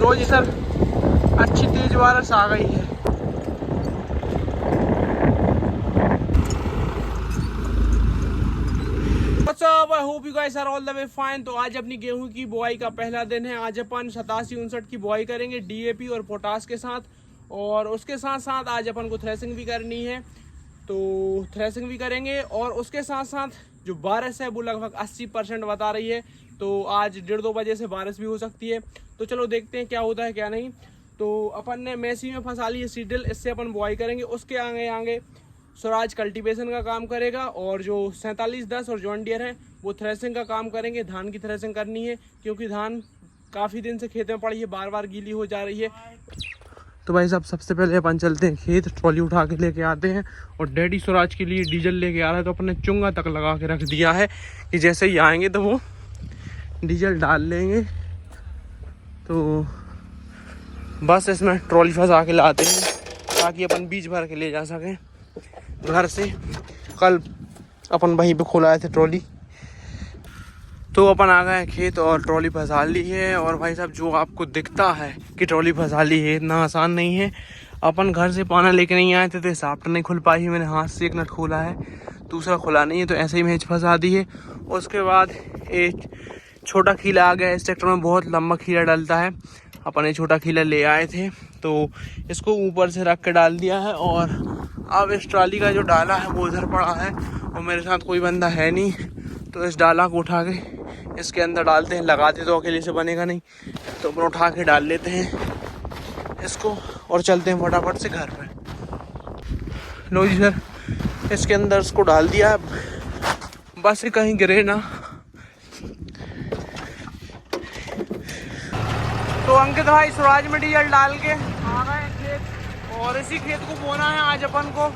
लो जी sir, अच्छी तेज बारिश आ गई है। I hope you guys are all the way fine. तो आज अपनी गेहूं की बुआई का पहला दिन है। आज अपन 87-59 की बुआई करेंगे डीएपी और पोटास के साथ, और उसके साथ साथ आज अपन को थ्रेसिंग भी करनी है, तो थ्रेसिंग भी करेंगे। और उसके साथ साथ जो बारिश है वो लगभग 80% बता रही है, तो आज 1:30-2 बजे से बारिश भी हो सकती है। तो चलो देखते हैं क्या होता है क्या नहीं। तो अपन ने मैसी में फंसा ली है सीडल, इससे अपन बुआई करेंगे। उसके आगे आगे स्वराज कल्टीवेशन का काम करेगा, और जो 4710 और जॉन डियर है वो थ्रेसिंग का काम करेंगे। धान की थ्रेसिंग करनी है क्योंकि धान काफ़ी दिन से खेत में पड़ी है, बार बार गीली हो जा रही है। तो भाई साहब सबसे पहले अपन चलते हैं खेत, ट्रॉली उठा के लेके आते हैं। और डैडी स्वराज के लिए डीजल लेके आ रहा है, तो अपने चुंगा तक लगा के रख दिया है कि जैसे ही आएंगे तो वो डीजल डाल लेंगे। तो बस इसमें ट्रॉली फंसा के लाते हैं ताकि अपन बीज भर के ले जा सकें घर से। कल अपन वहीं पे खोलाए थे ट्रॉली। तो अपन आ गए खेत और ट्रॉली फंसा ली है। और भाई साहब जो आपको दिखता है कि ट्रॉली फंसा ली है, इतना आसान नहीं है। अपन घर से पाना लेके नहीं आए थे तो साफ्ट नहीं खुल पाई है। मैंने हाथ से एक नट खोला है, दूसरा खुला नहीं है, तो ऐसे ही मैंने फंसा दी है। उसके बाद एक छोटा खीला आ गया। इस ट्रैक्टर में बहुत लंबा खीला डलता है। अपन ये छोटा खीला ले आए थे, तो इसको ऊपर से रख के डाल दिया है। और अब इस ट्रॉली का जो डाला है वो उधर पड़ा है, और मेरे साथ कोई बंदा है नहीं, तो इस डाला को उठा के इसके अंदर डालते हैं। लगाते तो अकेले से बनेगा नहीं, तो अपन उठा के डाल लेते हैं इसको और चलते हैं फटाफट से घर पर। लो जी सर, इसके अंदर इसको डाल दिया है, बस ये कहीं गिरे ना। तो अंकित भाई स्वराज में डीजल डाल के आ गए खेत, और इसी खेत को बोना है आज अपन को।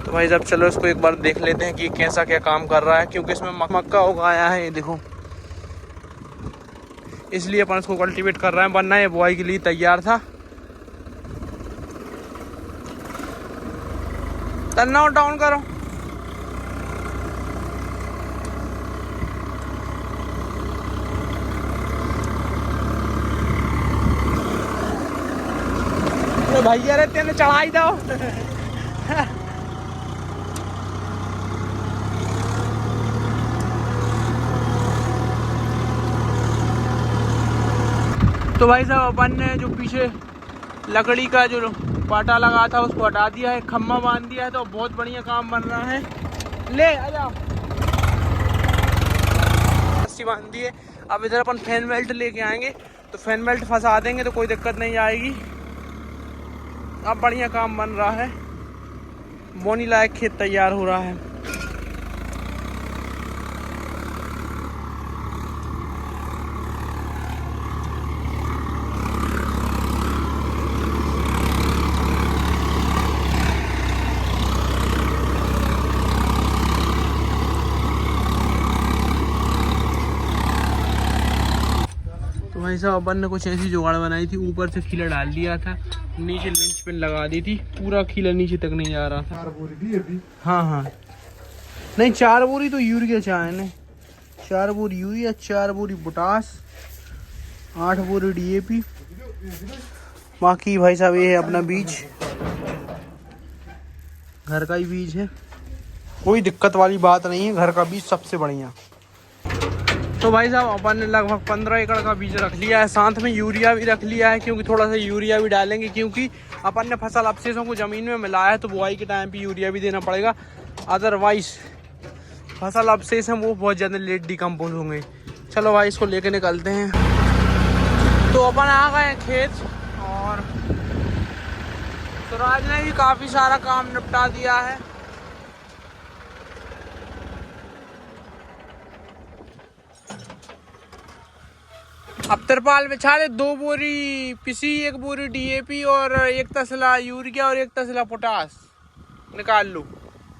तो भाई जब चलो इसको एक बार देख लेते हैं कि कैसा क्या काम कर रहा है, क्योंकि इसमें मक्का उगाया है, ये देखो, इसलिए अपन इसको कल्टीवेट कर रहे हैं, वरना ये बुआई के लिए तैयार था। टर्न डाउन करो। तो भैया रे तेने चढ़ाई दो। तो भाई साहब अपन ने जो पीछे लकड़ी का जो पाटा लगा था उसको हटा दिया है, खम्मा बांध दिया है, तो बहुत बढ़िया काम बन रहा है। ले आजा, रस्सी बांध दी है। अब इधर अपन फैन बेल्ट लेके आएंगे, तो फैन बेल्ट फंसा देंगे तो कोई दिक्कत नहीं आएगी। अब बढ़िया काम बन रहा है, बोनी लायक खेत तैयार हो रहा है। भाई साहब अपन ने कुछ ऐसी जुगाड़ बनाई थी, ऊपर से खीला डाल दिया था, नीचे लिंच पिन लगा दी थी, पूरा खीला नीचे तक नहीं जा रहा था। 4 बोरी डीएपी, हाँ नहीं 4 बोरी तो यूरिया चाहिए, 4 बोरी यूरिया, 4 बोरी पोटास, 8 बोरी डीएपी। बाकी भाई साहब ये है अपना बीज, घर का ही बीज है, कोई दिक्कत वाली बात नहीं है, घर का बीज सबसे बढ़िया। तो भाई साहब अपन ने लगभग 15 एकड़ का बीज रख लिया है, साथ में यूरिया भी रख लिया है, क्योंकि थोड़ा सा यूरिया भी डालेंगे, क्योंकि अपन ने फसल अवशेषों को ज़मीन में मिलाया है, तो बुआई के टाइम पे यूरिया भी देना पड़ेगा, अदरवाइज फसल अवशेष हैं वो बहुत ज़्यादा लेट डिकम्पोज होंगे। चलो भाई इसको लेके निकलते हैं। तो अपन आ गए खेत, और स्वराज ने भी काफ़ी सारा काम निपटा दिया है। अब तिरपाल बिछा ले, 2 बोरी पिसी, 1 बोरी डीएपी और 1 तसला यूरिया और 1 तसला पोटास निकाल लो।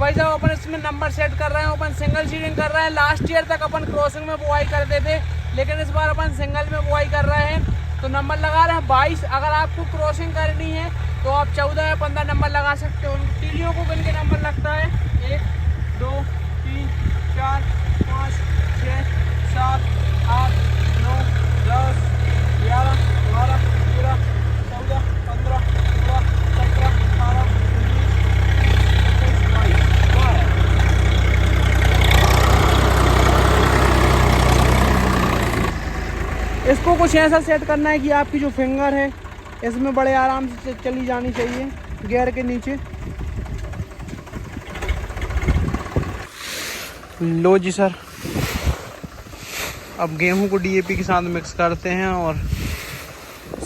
भाई साहब अपन इसमें नंबर सेट कर रहे हैं, अपन सिंगल सीडिंग कर रहे हैं। लास्ट ईयर तक अपन क्रॉसिंग में बुआई करते थे, लेकिन इस बार अपन सिंगल में बुआई कर रहे हैं, तो नंबर लगा रहे हैं 22। अगर आपको क्रॉसिंग करनी है तो आप 14 या 15 नंबर लगा सकते हो। तीलियों को गिन के नंबर लगता है 1 2 3 4 5 6 7 8 9 10 11 12 13 14 15 16 17 18 19 20 इसको कुछ ऐसा सेट करना है कि आपकी जो फिंगर है इसमें बड़े आराम से चली जानी चाहिए गियर के नीचे। लो जी सर, अब गेहूं को डीएपी के साथ मिक्स करते हैं और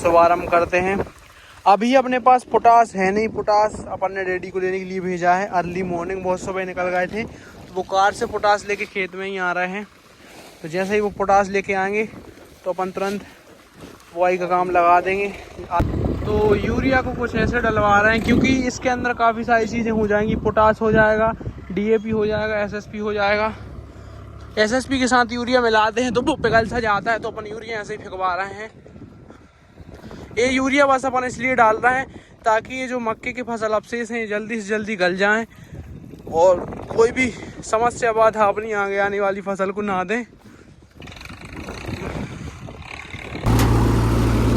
शुभारंभ करते हैं। अभी अपने पास पोटास है नहीं, पोटास अपन ने डैडी को लेने के लिए भेजा है। अर्ली मॉर्निंग बहुत सुबह निकल गए थे तो वो कार से पोटास लेके खेत में ही आ रहे हैं। तो जैसे ही वो पोटास लेके आएंगे तो अपन तुरंत बुआई का काम लगा देंगे। तो यूरिया को कुछ ऐसे डलवा रहे हैं क्योंकि इसके अंदर काफ़ी सारी चीज़ें हो जाएंगी। पोटास हो जाएगा, डीएपी हो जाएगा, एसएसपी हो जाएगा। एसएसपी के साथ यूरिया मिलाते हैं तो वो पिघल सा जाता है, तो अपन यूरिया ऐसे ही फेंकवा रहे हैं। ये यूरिया बस अपन इसलिए डाल रहे हैं ताकि ये जो मक्के की फसल अवशेष हैं जल्दी से जल्दी गल जाएं और कोई भी समस्या बाधा अपनी आगे आने वाली फसल को ना दें।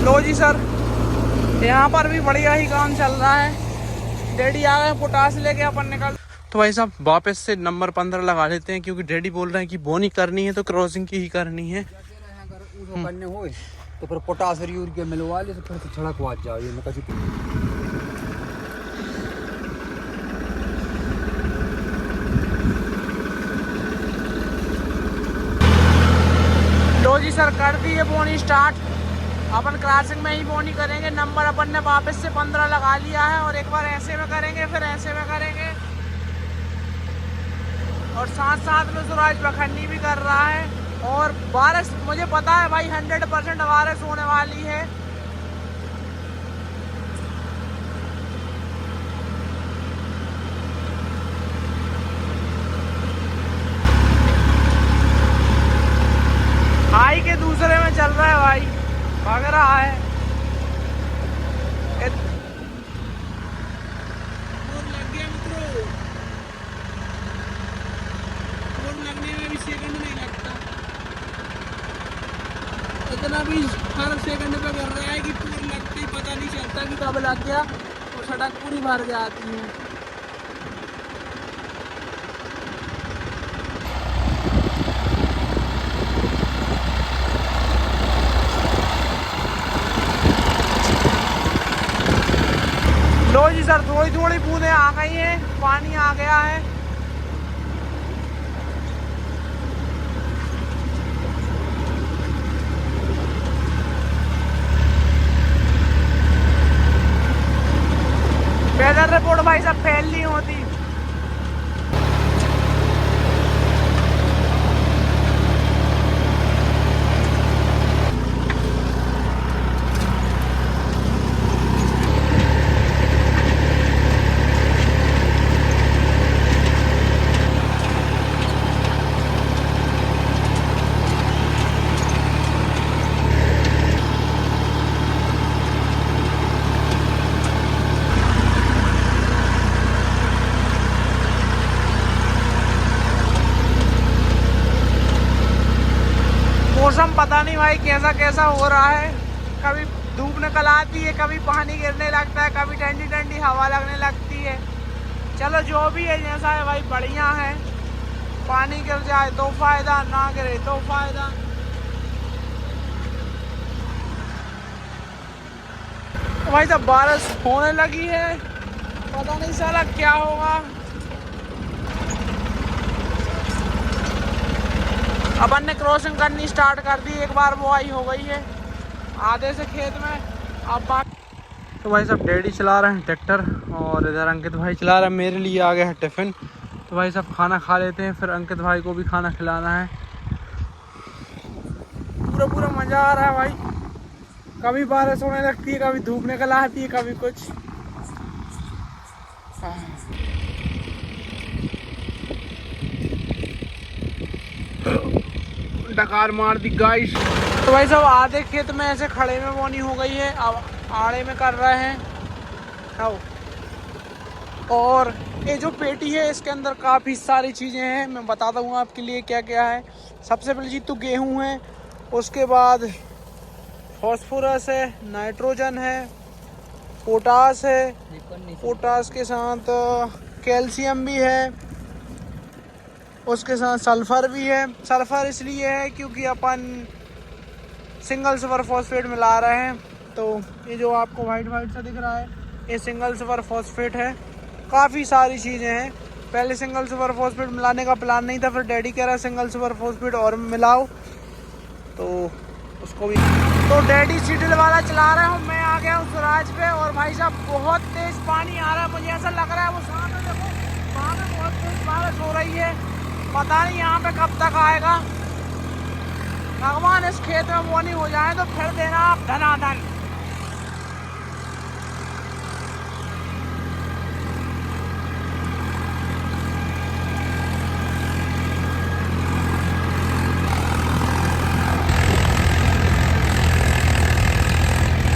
लो जी सर, यहाँ पर भी बढ़िया ही काम चल रहा है। डैडी आ गए पोटास लेके, अपन निकल। तो भाई साहब वापस से नंबर 15 लगा लेते हैं क्योंकि डैडी बोल रहे हैं कि बोनी करनी है तो क्रॉसिंग की ही करनी है। करने हो तो फिर पोटास और यूरिया मिलवा ले तो फिर छड़क वाच जाओ। ये मैं कभी लो जी सर, कर दी है बोनी स्टार्ट। अपन क्रॉसिंग में ही बोनी करेंगे। नंबर अपन ने वापस से 15 लगा लिया है और एक बार ऐसे में करेंगे फिर ऐसे में करेंगे और साथ साथ में सूरज बखन्नी भी कर रहा है। और बारिश मुझे पता है भाई 100% बारिश होने वाली है। हाई के दूसरे में चल रहा है भाई, भाग रहा है। लग गया मित्रों, लगने में भी सेकंड नहीं लगता। इतना भी हर सेकंड पे कर रहा है कि पूरी लगते ही पता नहीं चलता कि कब लग गया और सड़क पूरी भर जाती है। लो जी सर, थोड़ी थोड़ी बूंदें आ गई हैं, पानी आ गया है। वेदर रिपोर्ट भाई साहब फेल नहीं होती। मौसम पता नहीं भाई कैसा कैसा हो रहा है। कभी धूप निकल आती है, कभी पानी गिरने लगता है, कभी ठंडी ठंडी हवा लगने लगती है। चलो जो भी है जैसा है भाई बढ़िया है। पानी गिर जाए तो फायदा, ना गिरे तो फायदा। तो भाई साहब बारिश होने लगी है, पता नहीं साला क्या होगा। अपन ने क्रॉसिंग करनी स्टार्ट कर दी, एक बार बुआई हो गई है आधे से खेत में। अब तो भाई साहब डैडी चला रहे हैं ट्रैक्टर और इधर अंकित भाई चला रहे हैं। मेरे लिए आ गया है टिफ़िन। तो भाई साहब खाना खा लेते हैं, फिर अंकित भाई को भी खाना खिलाना है। पूरा पूरा मज़ा आ रहा है भाई। कभी बारिश होने लगती है, कभी धूप निकल आती है, कभी कुछ। डकार मार दी गाइस। तो भाई साहब आधे खेत में ऐसे खड़े में बोनी हो गई है, अब आड़े में कर रहे हैं। आओ और ये जो पेटी है इसके अंदर काफ़ी सारी चीज़ें हैं, मैं बताता हूँ आपके लिए क्या क्या है। सबसे पहले जी तो गेहूँ है, उसके बाद फॉस्फोरस है, नाइट्रोजन है, पोटास है, पोटास के साथ कैल्शियम भी है, उसके साथ सल्फ़र भी है। सल्फ़र इसलिए है क्योंकि अपन सिंगल सुपर फॉस्फेट मिला रहे हैं। तो ये जो आपको वाइट वाइट सा दिख रहा है ये सिंगल सुपर फॉस्फेट है। काफ़ी सारी चीज़ें हैं। पहले सिंगल सुपर फॉस्फेट मिलाने का प्लान नहीं था, फिर डैडी कह रहा सिंगल सुपर फॉस्फेट और मिलाओ, तो उसको भी तो डैडी सीडल वाला चला रहे हूँ। मैं आ गया हूँ स्वराज पे और भाई साहब बहुत तेज़ पानी आ रहा है। मुझे ऐसा लग रहा है वो सामने देखो वहाँ पे बहुत तेज़ बारिश हो रही है। पता नहीं यहाँ पे कब तक आएगा। भगवान इस खेत में वो नहीं हो जाए तो फिर देना आप धनाधन।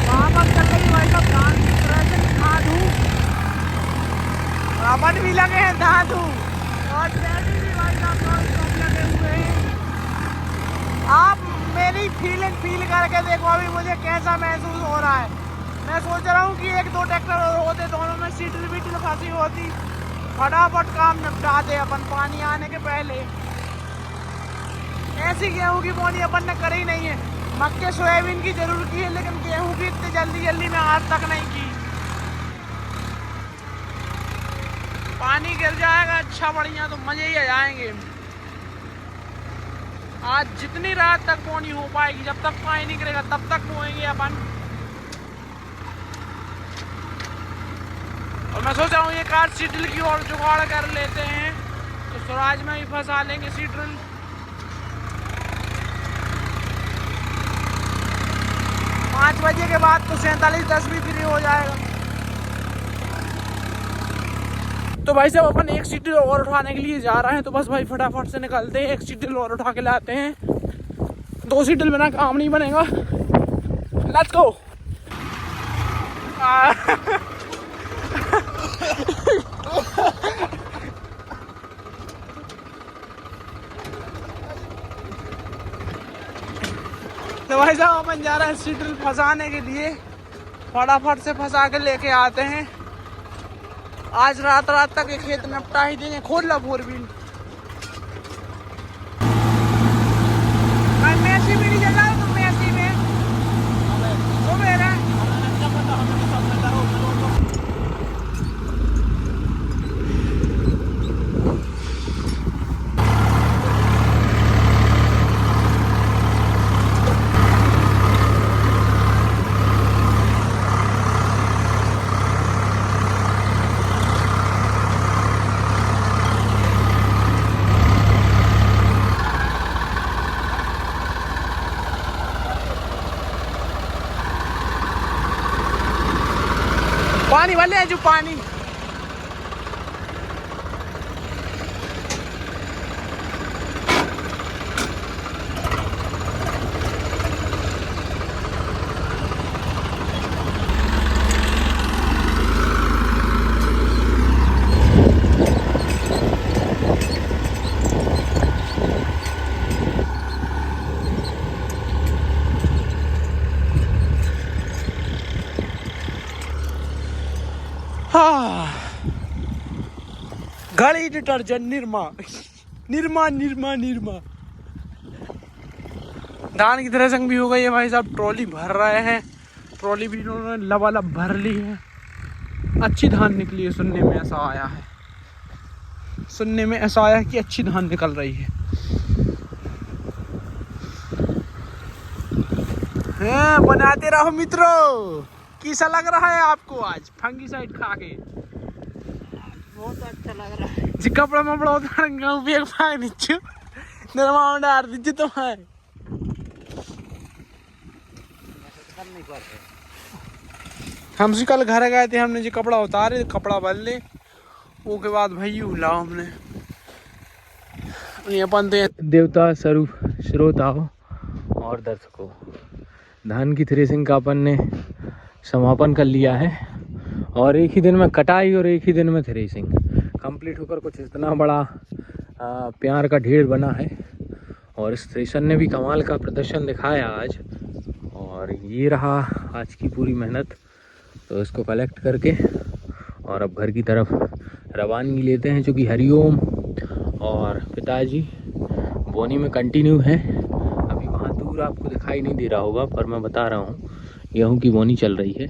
वहाँ पर चल रही भाई साहब धान की थ्रेसिंग धाधू, अपन भी लगे हैं धाधू और डैडी भी भाई साहब सब लगे हुए हैं। आप मेरी फीलिंग फील करके देखो अभी मुझे कैसा महसूस हो रहा है। मैं सोच रहा हूँ कि एक दो ट्रैक्टर और होते, दोनों में सीटल बीटल खासी होती, फटाफट काम निपटा दे अपन पानी आने के पहले। ऐसी गेहूँ की बोनी अपन ने करी नहीं है। मक्के सोयाबीन की जरूर की है, लेकिन गेहूँ की इतनी जल्दी जल्दी में आज तक नहीं की। पानी गिर जाएगा अच्छा बढ़िया तो मजे ही आ जाएंगे। आज जितनी रात तक बोनी हो पाएगी, जब तक पानी नहीं गिरेगा तब तक बोएंगे अपन। और मैं सोच रहा हूँ एक आध सीडल की और जुगाड़ कर लेते हैं तो स्वराज में भी फंसा लेंगे सीडल। पाँच बजे के बाद तो 47:10 भी फ्री हो जाएगा। तो भाई साहब अपन एक सीडल और उठाने के लिए जा रहे हैं, तो बस भाई फटाफट से निकलते हैं, एक सीडल और उठा के लाते हैं। 2 सीडल बिना काम नहीं बनेगा। Let's go. तो भाई साहब अपन जा रहे हैं सीडल फंसाने के लिए, फटाफट से फंसा के लेके आते हैं। आज रात तक ये खेत निपटा ही देंगे। खोल ला 4 व्हील। मैसी में नहीं चला तुम, मैसी में वो मेरा पानी वाले है जो पानी। घड़ी डिटर्जेंट निरमा निरमा निरमा निरमा। धान की थ्रेसिंग भी हो गई है भाई साहब। ट्रॉली भर रहे हैं, ट्रॉली भी इन्होंने लबालब भर ली है। अच्छी धान निकली है, सुनने में ऐसा आया है, सुनने में ऐसा आया कि अच्छी धान निकल रही है। बनाते रहो मित्रों। कैसा लग रहा है आपको आज फंगीसाइड खा के? बहुत अच्छा लग रहा है। जी कपड़ा मपड़ा उतार गाँव एक भाग नीचे निर्मा डाल दीजिए तुम्हारे। हमसे कल घर गए थे, हमने जी कपड़ा उतारे, कपड़ा बदल ले, वो के बाद भाई लाओ हमने ये अपन देवता स्वरूप श्रोताओं और दर्शकों, धान की थ्रेसिंग का अपन ने समापन कर लिया है और एक ही दिन में कटाई और एक ही दिन में थ्रेसिंग कंप्लीट होकर कुछ इतना बड़ा प्यार का ढेर बना है। और इस थ्रेशर ने भी कमाल का प्रदर्शन दिखाया आज। और ये रहा आज की पूरी मेहनत। तो इसको कलेक्ट करके और अब घर की तरफ रवानगी लेते हैं, चूँकि हरिओम और पिताजी बोनी में कंटिन्यू है। अभी वहाँ दूर आपको दिखाई नहीं दे रहा होगा, पर मैं बता रहा हूँ गेहूँ की बोनी चल रही है।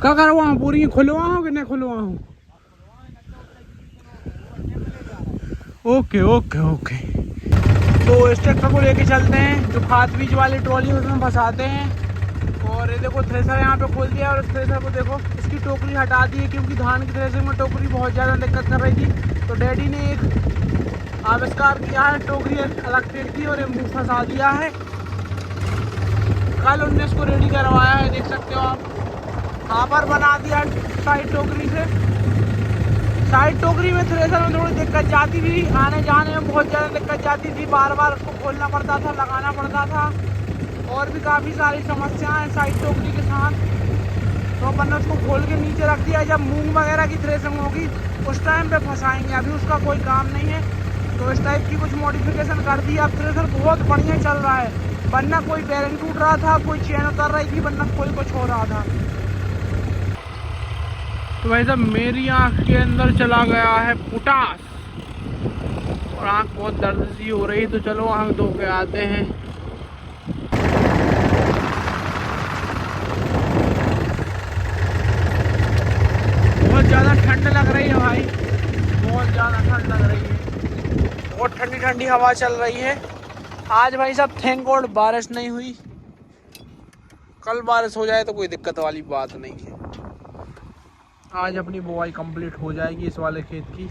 क्या करवा पूरी खुलवा हो कि नहीं खुलवा हो? Okay okay okay. तो इस ट्रैक्टर को लेके चलते हैं, जो खाद बीज वाली ट्रॉली उसमें फंसाते हैं। और ये देखो थ्रेसर यहाँ पे खोल दिया। और इस थ्रेसर को देखो, इसकी टोकरी हटा दी है क्योंकि धान की थ्रेसर में टोकरी बहुत ज़्यादा दिक्कत कर रही थी। तो डैडी ने एक आविष्कार किया है, टोकरी अलग फेंक दी और ये फंसा दिया है। कल उनने इसको रेडी करवाया है, देख सकते हो आप। कापर बना दिया साइड टोकरी से। साइड टोकरी में थ्रेसर में थोड़ी दिक्कत जाती थी, आने जाने में बहुत ज़्यादा दिक्कत जाती थी। बार बार उसको खोलना पड़ता था, लगाना पड़ता था, और भी काफ़ी सारी समस्याएं साइड टोकरी के साथ। तो अपन ने उसको खोल के नीचे रख दिया। जब मूंग वगैरह की थ्रेसिंग होगी उस टाइम पे फंसाएंगे, अभी उसका कोई काम नहीं है। तो इस टाइप की कुछ मॉडिफिकेशन कर दी। अब थ्रेसर बहुत बढ़िया चल रहा है, वरना कोई बैरिंग टूट रहा था, कोई चेन उतर रही थी, वरना कोई कुछ हो रहा था। तो भाई साहब मेरी आँख के अंदर चला गया है पोटास और आँख बहुत दर्द सी हो रही। तो चलो आँख धो के आते हैं। बहुत ज़्यादा ठंड लग रही है भाई, बहुत ज़्यादा ठंड लग रही है। बहुत ठंडी ठंडी हवा चल रही है आज भाई साहब। थैंक गॉड बारिश नहीं हुई। कल बारिश हो जाए तो कोई दिक्कत वाली बात नहीं है। आज अपनी बुआई कंप्लीट हो जाएगी इस वाले खेत की।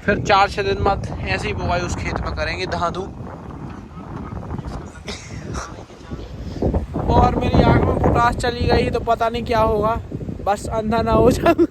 फिर 4-6 दिन बाद ऐसे ही बुआई उस खेत में करेंगे धाधु। और मेरी आँख में पोटास चली गई तो पता नहीं क्या होगा, बस अंधा ना हो जाऊं।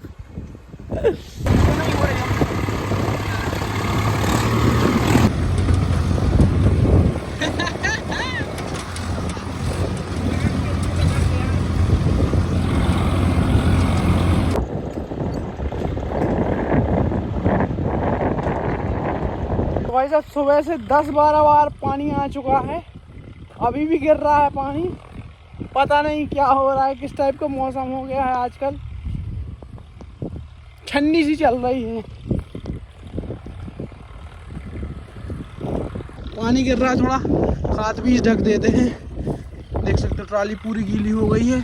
भाई साहब सुबह से 10-12 बार पानी आ चुका है, अभी भी गिर रहा है पानी। पता नहीं क्या हो रहा है, किस टाइप का मौसम हो गया है आजकल। ठंडी सी चल रही है, पानी गिर रहा है थोड़ा। खाद बीज ढक देते हैं। देख सकते हो ट्राली पूरी गीली हो गई है।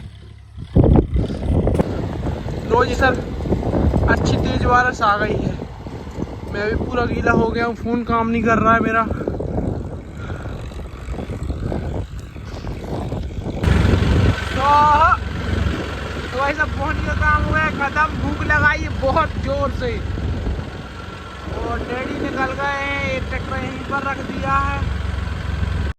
लो जी सर, अच्छी तेज बारिश आ गई है। मैं भी पूरा गीला हो गया हूँ, फ़ोन काम नहीं कर रहा है मेरा। तो भाई सब पहुँच का काम हो गया खत्म। भूख लगाई है बहुत जोर से। और डैडी निकल गए हैं, एक ट्रैक्टर यहीं पर रख दिया है।